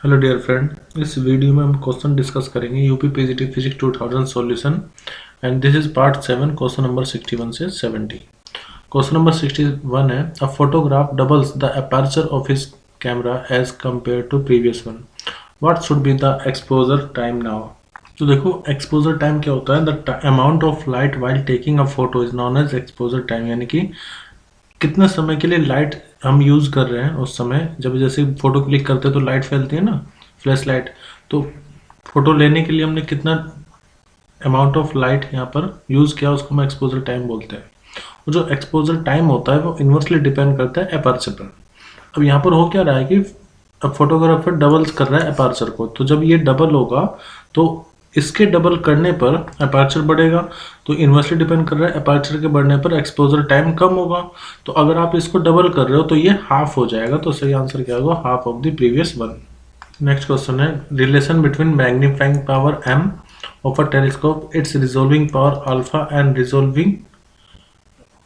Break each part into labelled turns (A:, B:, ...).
A: Hello dear friend, इस video में हम क्वेश्चन डिस्कस करेंगे UP PGT physics 2000 solution and this is part 7 question number 61 से 70। Question number 61 है a photograph doubles the aperture of his camera as compare to previous one, what should be the exposure time now. तो देखो exposure time क्या होता है, the amount of light while taking a photo is known as exposure time, यानी कि कितने समय के लिए लाइट हम यूज़ कर रहे हैं उस समय। जब जैसे फ़ोटो क्लिक करते हैं तो लाइट फैलती है ना, फ्लैश लाइट। तो फ़ोटो लेने के लिए हमने कितना अमाउंट ऑफ लाइट यहाँ पर यूज़ किया, उसको हम एक्सपोजर टाइम बोलते हैं। और जो एक्सपोजर टाइम होता है वो इन्वर्सली डिपेंड करता है अपर्चर पर। अब यहाँ पर हो क्या रहा है कि अब फोटोग्राफर डबल्स कर रहा है अपर्चर को, तो जब ये डबल होगा तो इसके डबल करने पर अपर्चर बढ़ेगा, तो इन्वर्सली डिपेंड कर रहा है अपर्चर के बढ़ने पर एक्सपोजर टाइम कम होगा। तो अगर आप इसको डबल कर रहे हो तो ये हाफ हो जाएगा, तो सही आंसर क्या होगा, half of the previous one. Next question है relation between magnifying power m of a telescope, its resolving power alpha and resolving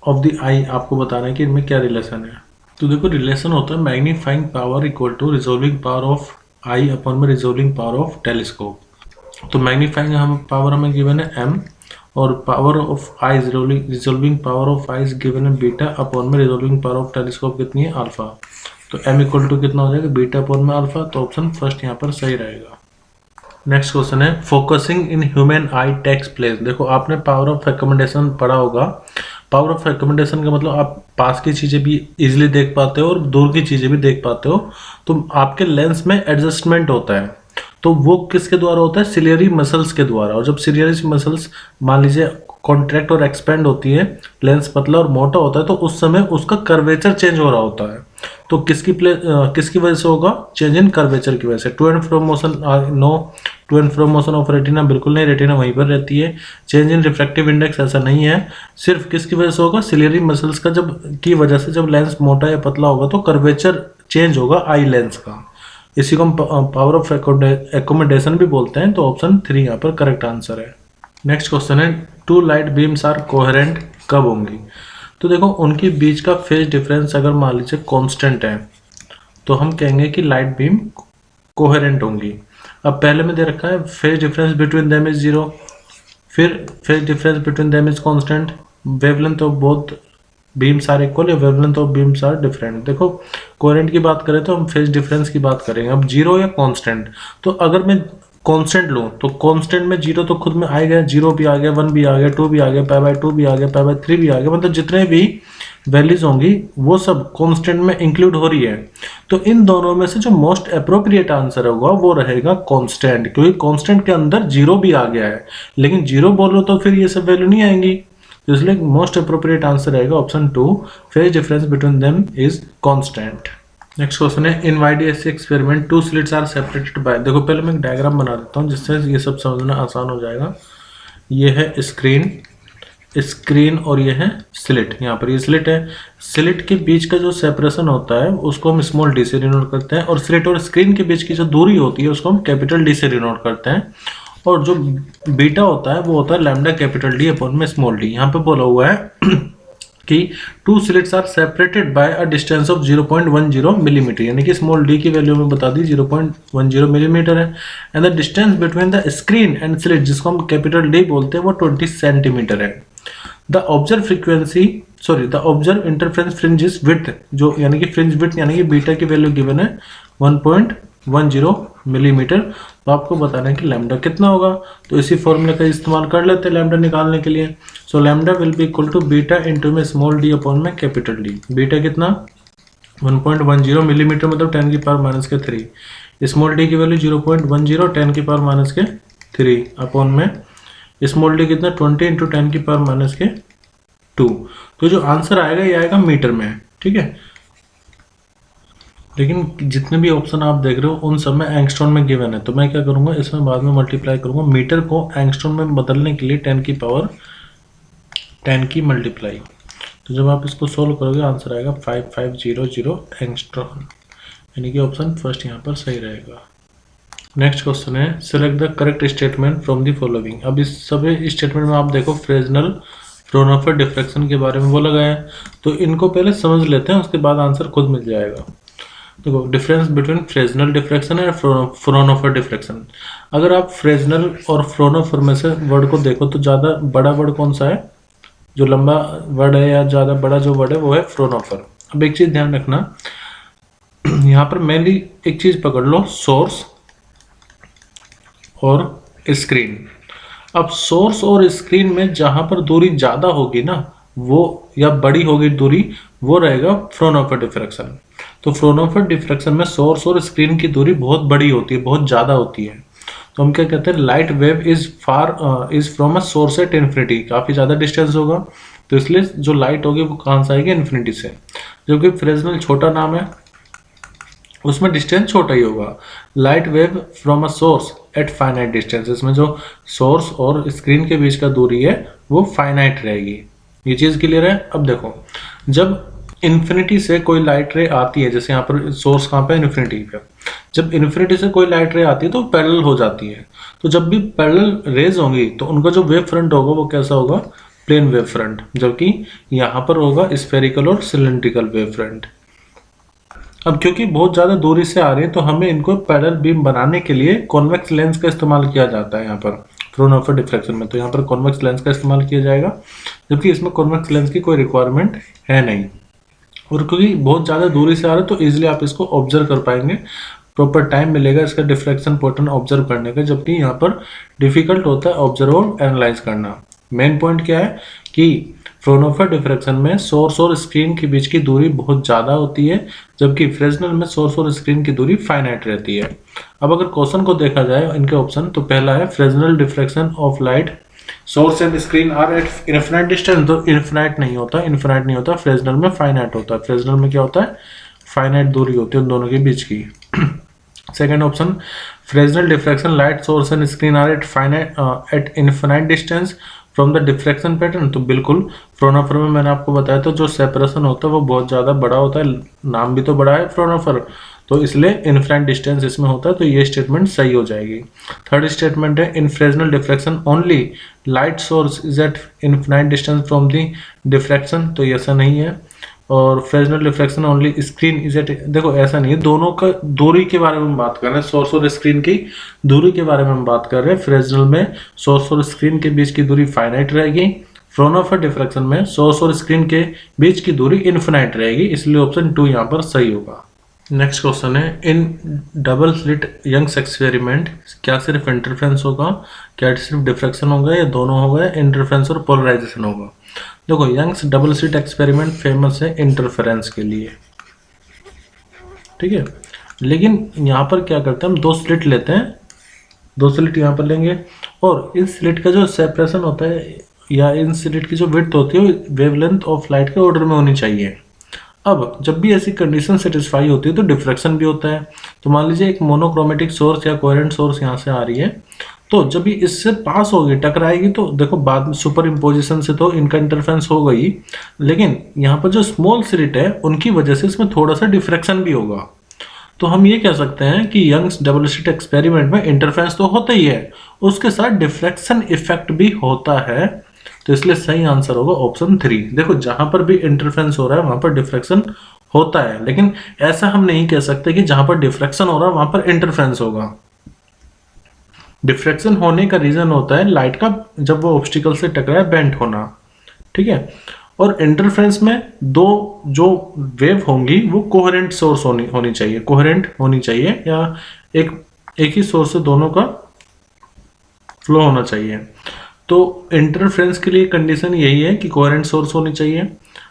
A: of the eye. आपको बताना है कि इनमें क्या रिलेशन है। तो देखो रिलेशन होता है magnifying power equal to resolving power of eye upon में रिजोल्विंग पावर ऑफ टेलीस्कोप। तो मैग्नीफाइंग हम पावर हमें गिवन है m और power of eye resolving power of eye is given है बीटा अपॉन में रिजोल्विंग पावर ऑफ टेलीस्कोप कितनी है, अल्फा। तो m इक्वल टू कितना हो जाएगा, बीटा अपॉन में अल्फा। तो ऑप्शन फर्स्ट यहाँ पर सही रहेगा। नेक्स्ट क्वेश्चन है focusing in human eye takes place. देखो आपने पावर ऑफ रिकमेंडेशन पढ़ा होगा। पावर ऑफ रिकमेंडेशन का मतलब आप पास की चीज़ें भी इजीली देख पाते हो और दूर की चीज़ें भी देख पाते हो। तो आपके लेंस में एडजस्टमेंट होता है, तो वो किसके द्वारा होता है, सिलियरी मसल्स के द्वारा। और जब सिलियरी मसल्स मान लीजिए कॉन्ट्रैक्ट और एक्सपेंड होती है, लेंस पतला और मोटा होता है, तो उस समय उसका कर्वेचर चेंज हो रहा होता है। तो किसकी वजह से होगा, चेंज इन कर्वेचर की वजह से। To and fro motion no, to and fro motion of retina बिल्कुल नहीं, रेटिना वहीं पर रहती है। चेंज इन रिफ्रैक्टिव इंडेक्स ऐसा नहीं है। सिर्फ किसकी वजह से होगा, सिलियरी मसल्स का जब की वजह से जब लेंस मोटा या पतला होगा तो कर्वेचर चेंज होगा आई लेंस का। इसी को हम पावर ऑफ एकोमोडेशन भी बोलते हैं। तो ऑप्शन 3 यहाँ पर करेक्ट आंसर है। नेक्स्ट क्वेश्चन है two light beams are coherent कब होंगी। तो देखो उनके बीच का फेज डिफरेंस अगर मान लीजिए कांस्टेंट है तो हम कहेंगे कि लाइट बीम कोहेरेंट होंगी। अब पहले में दे रखा है phase difference between them is 0, फिर phase difference between them is constant, wavelength of both beams are equal या wavelength of beams are different. देखो कोहेरेंट की बात करें तो हम फेज डिफरेंस की बात करेंगे। अब 0 या कांस्टेंट, तो अगर मैं कांस्टेंट लूँ तो कांस्टेंट में 0 तो खुद में आ गया, 0 भी आ गया, 1 भी आ गया, 2 भी आ गया, π/2 भी आ गया, π/3 भी आ गया, मतलब जितने भी वैल्यूज होंगी वो सब कांस्टेंट में इंक्लूड हो रही है। तो इन दोनों में से जो मोस्ट अप्रोप्रिएट आंसर होगा वो रहेगा कांस्टेंट, क्योंकि कांस्टेंट के अंदर 0 भी आ गया है। लेकिन 0 बोलो तो फिर ये सब वैल्यू नहीं आएंगी, तो इसलिए मोस्ट अप्रोप्रिएट आंसर रहेगा option 2, phase difference between them is constant. Next question है in YDSC experiment two slits are separated by. देखो पहले मैं एक डायग्राम बना देता हूँ जिससे ये सब समझना आसान हो जाएगा। ये है स्क्रीन और ये है स्लिट। यहाँ पर ये स्लिट है, स्लिट के बीच का जो सेपरेशन होता है उसको हम स्मॉल d से डिनोट करते हैं, और स्लिट और स्क्रीन के बीच की जो दूरी होती है उसको हम कैपिटल D से डिनोट करते हैं। और जो बीटा होता है वो होता है लैम्डा कैपिटल D अपॉन में स्मॉल d। यहाँ पे बोला हुआ है कि two slits are separated by a distance of 0.10 millimetre, यानी कि स्मॉल d की वैल्यू में बता दी 0.10 मिलीमीटर है। And the distance between the screen and slit, जिसको हम कैपिटल D बोलते हैं, वो 20 सेंटीमीटर है। The observe interference fringes width, जो यानी कि फ्रिंज विड्थ यानी कि बीटा की वैल्यू गिवन है 1.10 मिलीमीटर। तो आपको बताना है कि लैम्डा कितना होगा, तो इसी फॉर्मूले का इस्तेमाल कर लेते हैं लैम्डा निकालने के लिए। So lambda will be equal to beta into में स्मॉल d अपॉन में कैपिटल D। बीटा कितना 1.10 मिलीमीटर, मतलब 10 की पावर माइनस के 3। स्मॉल d की वैल्यू 0.10 10 की पावर माइनस के 3 अपॉन में स्मॉल d कितना 20 इंटू 10 की पावर माइनस के 2। तो जो आंसर आएगा ये आएगा मीटर में, ठीक है। लेकिन जितने भी ऑप्शन आप देख रहे हो उन सब में एंगस्ट्रॉन में गिवन है, तो मैं क्या करूंगा इसमें बाद में मल्टीप्लाई करूंगा। मीटर को एंगस्ट्रॉन में बदलने के लिए 10 की पावर 10 की मल्टीप्लाई। तो जब आप इसको सोल्व करोगे आंसर आएगा 5500 एंगस्ट्रॉन, यानी कि ऑप्शन फर्स्ट यहाँ पर सही रहेगा। नेक्स्ट क्वेश्चन है select the correct statement from the following. अब इस सभी स्टेटमेंट में आप देखो फ्रेजनल फ्रोनोफर डिफ्रैक्शन के बारे में बोला गया है, तो इनको पहले समझ लेते हैं, उसके बाद आंसर खुद मिल जाएगा। देखो difference between Fresnel diffraction and Fraunhofer diffraction. अगर आप फ्रेजनल और फ्रोनोफर में से वर्ड को देखो तो ज़्यादा बड़ा वर्ड कौन सा है, जो लंबा वर्ड है या ज़्यादा बड़ा जो वर्ड है वो है फ्रोनोफर। अब एक चीज़ ध्यान रखना, यहाँ पर मेनली एक चीज़ पकड़ लो, सोर्स और स्क्रीन। अब सोर्स और स्क्रीन में जहाँ पर दूरी ज़्यादा होगी ना वो, या बड़ी होगी दूरी, वो रहेगा फ्रोनोफर डिफ्रैक्शन। तो फ्रोनोफर डिफ्रैक्शन में सोर्स और स्क्रीन की दूरी बहुत बड़ी होती है, बहुत ज़्यादा होती है। तो हम क्या कहते हैं, light wave is from a source at infinity, काफ़ी ज़्यादा डिस्टेंस होगा, तो इसलिए जो लाइट होगी वो कहाँ से आएगी, इन्फिनिटी से। जबकि फ्रेजनल छोटा नाम है, उसमें डिस्टेंस छोटा ही होगा। Light wave from a source at finite distance, इसमें जो सोर्स और स्क्रीन के बीच का दूरी है वो फाइनाइट रहेगी। ये चीज़ क्लियर है। अब देखो, जब इन्फिनिटी से कोई लाइट रे आती है, जैसे यहाँ पर सोर्स कहाँ पे, इन्फिनिटी पे, जब इन्फिनिटी से कोई लाइट रे आती है तो पैरेलल हो जाती है। तो जब भी पैरेलल रेज होंगी तो उनका जो वेव फ्रंट होगा वो कैसा होगा, प्लेन वेव फ्रंट। जबकि यहाँ पर होगा स्फेरिकल और सिलेंड्रिकल वेव फ्रंट। अब क्योंकि बहुत ज़्यादा दूरी से आ रही है तो हमें इनको पैरेलल बीम बनाने के लिए कॉन्वेक्स लेंस का इस्तेमाल किया जाता है यहाँ पर फ्रोनोफर डिफ्रैक्शन में। तो यहाँ पर कॉन्वेक्स लेंस का इस्तेमाल किया जाएगा, जबकि इसमें कॉन्वेक्स लेंस की कोई रिक्वायरमेंट है नहीं। और क्योंकि बहुत ज़्यादा दूरी से आ रहा है तो ईजिली आप इसको ऑब्जर्व कर पाएंगे, प्रॉपर टाइम मिलेगा इसका डिफ्रैक्शन पैटर्न ऑब्जर्व करने का। जबकि यहाँ पर डिफिकल्ट होता है ऑब्जर्व और एनालाइज करना। मेन पॉइंट क्या है कि फ्रोनोफर डिफ्रैक्शन में सोर्स और स्क्रीन के बीच की दूरी बहुत ज़्यादा होती है, जबकि फ्रेजनल में सोर्स और स्क्रीन की दूरी फाइनाइट रहती है। अब अगर क्वेश्चन को देखा जाए इनके ऑप्शन, तो पहला है Fresnel diffraction of light source and screen are at infinite distance. तो इनफिनाइट नहीं होता, फ्रेजनल में फाइनाइट होता है। फ्रेजनल में क्या होता है, फाइनाइट दूरी होती है उन दोनों के बीच की। Second option, Fresnel diffraction light source and screen are at infinite distance from the diffraction pattern. तो बिल्कुल फ्रोनोफर में मैंने आपको बताया था जो सेपरेशन होता है वो बहुत ज़्यादा बड़ा होता है, नाम भी तो बड़ा है फ्रोनोफर, तो इसलिए इनफिनाइट डिस्टेंस इसमें होता है। तो ये स्टेटमेंट सही हो जाएगी। थर्ड स्टेटमेंट है, in Fresnel diffraction only light source is at infinite distance from the diffraction. तो ऐसा नहीं है। और Fresnel diffraction only screen is at, देखो ऐसा नहीं है, दोनों का दूरी के बारे में हम बात कर रहे हैं, सोर्स और स्क्रीन की दूरी के बारे में हम बात कर रहे हैं। फ्रेजनल में सोर्स और स्क्रीन के बीच की दूरी फाइनाइट रहेगी, फ्रोनोफर डिफ्रैक्शन में सोर्स और स्क्रीन के बीच की दूरी इनफिनाइट रहेगी, इसलिए ऑप्शन 2 यहाँ पर सही होगा। नेक्स्ट क्वेश्चन है, in double slit Young's experiment क्या सिर्फ इंटरफेरेंस होगा, क्या सिर्फ डिफ्रैक्शन होगा, या दोनों होगा, इंटरफेरेंस और पोलराइजेशन होगा। देखो Young's double slit experiment famous है इंटरफेरेंस के लिए, ठीक है। लेकिन यहाँ पर क्या करते हैं, हम 2 स्लिट लेते हैं, 2 स्लिट यहाँ पर लेंगे, और इस स्लिट का जो सेपरेशन होता है या इन स्लिट की जो विड्थ होती है वेवलेंथ ऑफ लाइट के ऑर्डर में होनी चाहिए। अब जब भी ऐसी कंडीशन सेटिस्फाई होती है तो डिफ्रैक्शन भी होता है। तो मान लीजिए एक मोनोक्रोमेटिक सोर्स या कोहेरेंट सोर्स यहाँ से आ रही है, तो जब भी इससे पास होगी, टकराएगी, तो देखो बाद में सुपर इम्पोजिशन से तो इनका इंटरफेरेंस होगा ही, लेकिन यहाँ पर जो स्मॉल स्लिट है उनकी वजह से इसमें थोड़ा सा डिफ्रैक्शन भी होगा। तो हम ये कह सकते हैं कि यंग्स डबल स्लिट एक्सपेरिमेंट में इंटरफेरेंस तो होता ही है, उसके साथ डिफ्रैक्शन इफेक्ट भी होता है। तो इसलिए सही आंसर होगा ऑप्शन 3। देखो जहां पर भी इंटरफेरेंस हो रहा है वहां पर डिफ्रैक्शन होता है, लेकिन ऐसा हम नहीं कह सकते कि जहां पर डिफ्रैक्शन हो रहा है वहां पर इंटरफेरेंस होगा। डिफ्रैक्शन होने का रीजन होता है लाइट का जब वो ऑब्स्टिकल से टकराए बेंट होना, ठीक है। और इंटरफेरेंस में 2 जो वेव होंगी वो कोहेरेंट सोर्स होनी चाहिए, कोहेरेंट होनी चाहिए, या एक ही सोर्स से दोनों का फ्लो होना चाहिए। तो इंटरफेरेंस के लिए कंडीशन यही है कि कोहेरेंट सोर्स होनी चाहिए।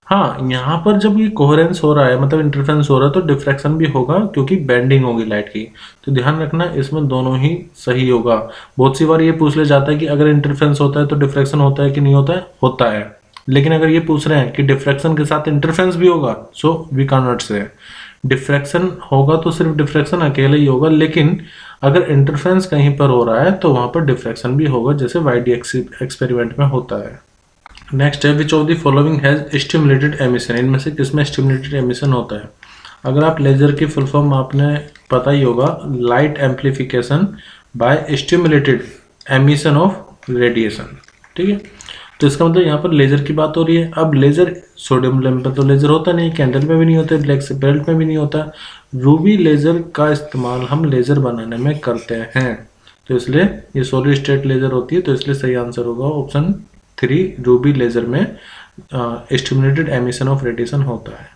A: हाँ, यहाँ पर जब ये कोहेरेंस हो रहा है, मतलब इंटरफेरेंस हो रहा है, तो डिफ्रैक्शन भी होगा क्योंकि बेंडिंग होगी लाइट की। तो ध्यान रखना इसमें दोनों ही सही होगा। बहुत सी बार ये पूछ ले जाता है कि अगर इंटरफेरेंस होता है तो डिफ्रैक्शन होता है कि नहीं होता है, होता है। लेकिन अगर ये पूछ रहे हैं कि डिफ्रैक्शन के साथ इंटरफेरेंस भी होगा, सो वी कैन नॉट से। डिफ्रैक्शन होगा तो सिर्फ डिफ्रैक्शन अकेले ही होगा, लेकिन अगर इंटरफेरेंस कहीं पर हो रहा है तो वहां पर डिफ्रैक्शन भी होगा, जैसे वाईडी एक्सपेरिमेंट में होता है। नेक्स्ट है, which of the following has stimulated emission, इनमें से किसमें स्टिमुलेटेड एमिशन होता है। अगर आप लेजर की फुल फॉर्म आपने पता ही होगा, light amplification by stimulated emission of radiation, ठीक है। तो इसका मतलब यहाँ पर लेजर की बात हो रही है। अब लेजर सोडियम लैंप पर तो लेजर होता नहीं, कैंडल में भी नहीं होता, ब्लैक बेल्ट में भी नहीं होता। रूबी लेजर का इस्तेमाल हम लेजर बनाने में करते हैं, तो इसलिए ये सॉलिड स्टेट लेजर होती है, तो इसलिए सही आंसर होगा ऑप्शन 3, रूबी लेजर में स्टिमुलेटेड एमिशन ऑफ रेडिएशन होता है।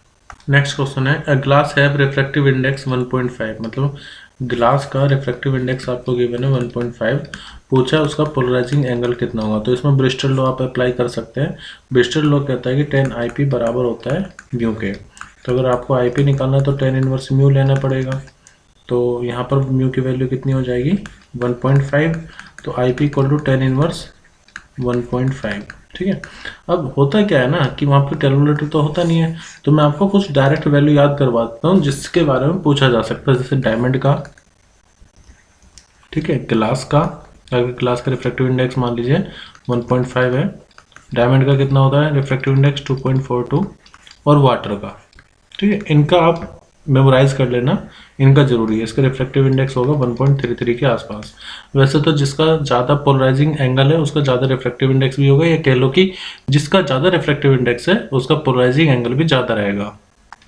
A: नेक्स्ट क्वेश्चन है, a glass have refractive index 1.5, मतलब ग्लास का रिफ्रैक्टिव इंडेक्स आपको गिवन है 1.5, पूछा है उसका पोलराइजिंग एंगल कितना होगा। तो इसमें ब्रिस्टल लॉ आप अप्लाई कर सकते हैं। ब्रिस्टल लॉ कहता है कि 10 IP बराबर होता है म्यू के। तो अगर आपको IP निकालना है तो 10 इनवर्स म्यू लेना पड़ेगा। तो यहाँ पर म्यू की वैल्यू कितनी हो जाएगी 1.5, तो IP इक्वल टू 10 इनवर्स 1.5। ठीक है। अब होता क्या है ना कि वहाँ पर कैलकुलेटर तो होता नहीं है, तो मैं आपको कुछ डायरेक्ट वैल्यू याद करवाता हूँ जिसके बारे में पूछा जा सकता है, जैसे डायमंड का, ठीक है, ग्लास का, अगर ग्लास का रिफ्रैक्टिव इंडेक्स मान लीजिए 1.5 है, डायमंड का कितना होता है रिफ्रैक्टिव इंडेक्स 2.42, और वाटर का। ठीक है, इनका आप मेमोराइज कर लेना, इनका जरूरी है। इसका रिफ्रैक्टिव इंडेक्स होगा 1.33 के आसपास। वैसे तो जिसका ज़्यादा पोलराइजिंग एंगल है उसका ज़्यादा रिफ्रैक्टिव इंडेक्स भी होगा, या कह लो कि जिसका ज़्यादा रिफ्रैक्टिव इंडेक्स है उसका पोलराइजिंग एंगल भी ज़्यादा रहेगा।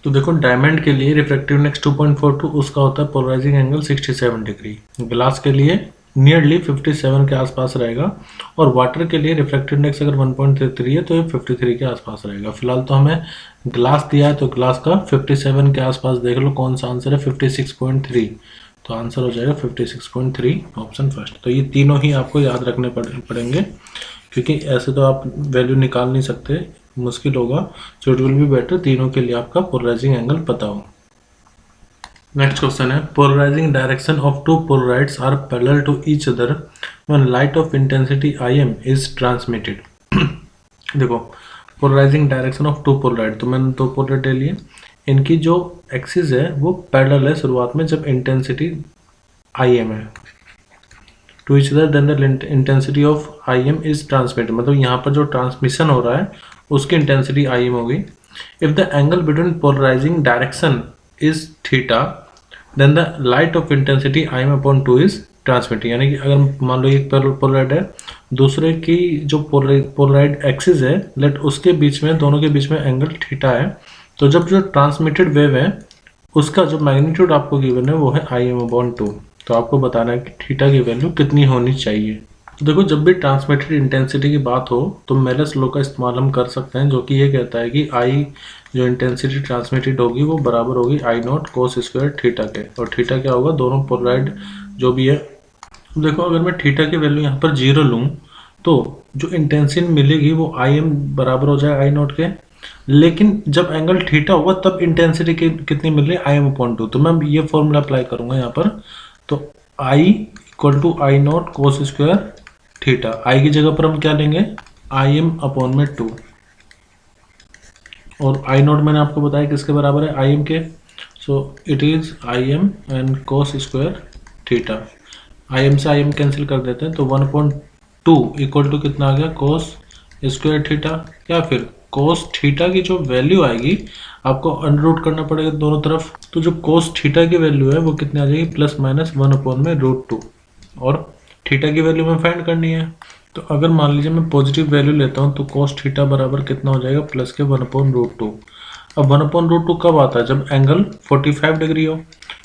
A: तो देखो डायमंड के लिए रिफ्रैक्टिव इंडेक्स 2.42, उसका होता है पोलराइजिंग एंगल 67 डिग्री। ग्लास के लिए नियरली 57 के आसपास रहेगा, और वाटर के लिए रिफ्रैक्टिव इंडेक्स अगर 1.33 है तो ये 53 के आसपास रहेगा। फिलहाल तो हमें ग्लास दिया है, तो ग्लास का 57 के आसपास देख लो कौन सा आंसर है, 56.3, तो आंसर हो जाएगा 56.3, ऑप्शन फर्स्ट। तो ये तीनों ही आपको याद रखने पड़ेंगे, क्योंकि ऐसे तो आप वैल्यू निकाल नहीं सकते, मुश्किल होगा। So it will be better तीनों के लिए आपका पोलराइजिंग एंगल पता हो। नेक्स्ट क्वेश्चन है, polarising direction of two polaroids are parallel to each other when light of intensity IM is transmitted. देखो polarising direction of two polaroid, तो मैंने दो पोलराइड ले लिए, इनकी जो एक्सिस है वो पैरेलल है शुरुआत में जब इंटेंसिटी IM है to each other, then the intensity of IM is transmitted, मतलब यहाँ पर जो ट्रांसमिशन हो रहा है उसकी इंटेंसिटी IM होगी। If the angle between polarising direction is theta, then the light of intensity IM/2 is transmitted. यानी कि अगर मान लो एक पोलराइड है, दूसरे की जो पोलराइड एक्सिस है, लेट उसके बीच में, दोनों के बीच में एंगल थीटा है, तो जब जो ट्रांसमिटेड वेव है उसका जो मैग्नीट्यूड आपको गिवन है वो है IM/2। तो आपको बताना है कि थीटा की वैल्यू कितनी होनी चाहिए। तो देखो जब भी ट्रांसमिटेड इंटेंसिटी की बात हो तो मेलस लॉ का इस्तेमाल हम कर सकते हैं, जो कि ये कहता है कि I जो इंटेंसिटी ट्रांसमिटेड होगी वो बराबर होगी I0 cos स्क्वायर थीटा के, और थीटा क्या होगा, दोनों पोलराइड जो भी है। देखो अगर मैं थीटा की वैल्यू यहाँ पर 0 लूँ तो जो इंटेंसिटी मिलेगी वो IM बराबर हो जाए I0 के, लेकिन जब एंगल थीटा होगा तब इंटेंसिटी कितनी मिल रही है IM/2। तो मैं ये फॉर्मूला अप्लाई करूंगा यहाँ पर, तो I equal to I0 cos square theta, I की जगह पर हम क्या लेंगे IM/2, और I0 मैंने आपको बताया किसके बराबर है IM के, so it is IM and cos square theta. IM से IM कैंसिल कर देते हैं, तो 1/2 इक्वल टू कितना आ गया cos स्क्वायर थीटा, या फिर cos थीटा की जो वैल्यू आएगी आपको अंडर रूट करना पड़ेगा दोनों तरफ। तो जो cos थीटा की वैल्यू है वो कितनी आ जाएगी, +-1/√2, और थीटा की वैल्यू में फाइंड करनी है। तो अगर मान लीजिए मैं पॉजिटिव वैल्यू लेता हूँ तो cos थीटा बराबर कितना हो जाएगा, प्लस के 1/√2। अब 1/√2 कब आता है, जब एंगल 45 डिग्री हो,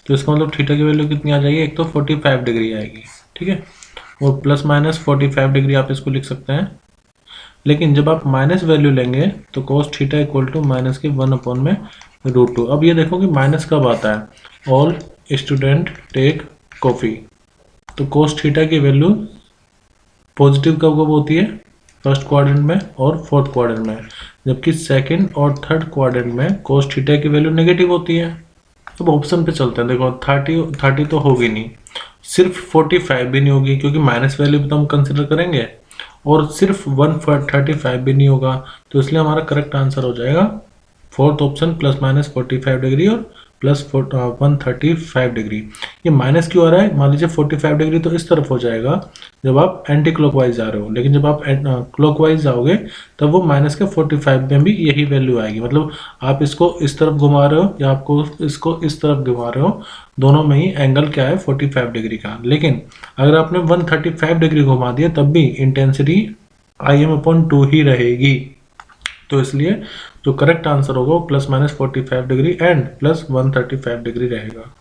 A: तो इसका मतलब थीटा की वैल्यू कितनी आ जाएगी, एक तो 45 डिग्री आएगी, ठीक है, और +-45 डिग्री आप इसको लिख सकते हैं। लेकिन जब आप माइनस वैल्यू लेंगे तो cos theta equal to minus के 1/√2। अब ये देखो कि माइनस कब आता है, ऑल स्टूडेंट टेक कॉफी, तो cos थीटा की वैल्यू पॉजिटिव कब कब होती है, फर्स्ट क्वाड्रेंट में और फोर्थ क्वाड्रेंट में, जबकि सेकंड और थर्ड क्वाड्रेंट में cos थीटा की वैल्यू नेगेटिव होती है। अब ऑप्शन पे चलते हैं, देखो 30 तो होगी नहीं, सिर्फ 45 भी नहीं होगी क्योंकि माइनस वैल्यू भी तो हम कंसिडर करेंगे, और सिर्फ 135 भी नहीं होगा, तो इसलिए हमारा करेक्ट आंसर हो जाएगा फोर्थ ऑप्शन, +-45 डिग्री और +135 डिग्री। ये माइनस क्यों आ रहा है, मान लीजिए 45 डिग्री तो इस तरफ हो जाएगा जब आप एंटी क्लॉकवाइज जा रहे हो, लेकिन जब आप क्लॉकवाइज जाओगे तब वो माइनस के 45 में भी यही वैल्यू आएगी। मतलब आप इसको इस तरफ घुमा रहे हो या आपको इसको इस तरफ घुमा रहे हो, दोनों में ही एंगल क्या है 45 डिग्री का। लेकिन अगर आपने 135 डिग्री घुमा दिया तब भी इंटेंसिटी Im/2 ही रहेगी। तो इसलिए जो करेक्ट आंसर होगा वो ±45 डिग्री एंड +135 डिग्री रहेगा।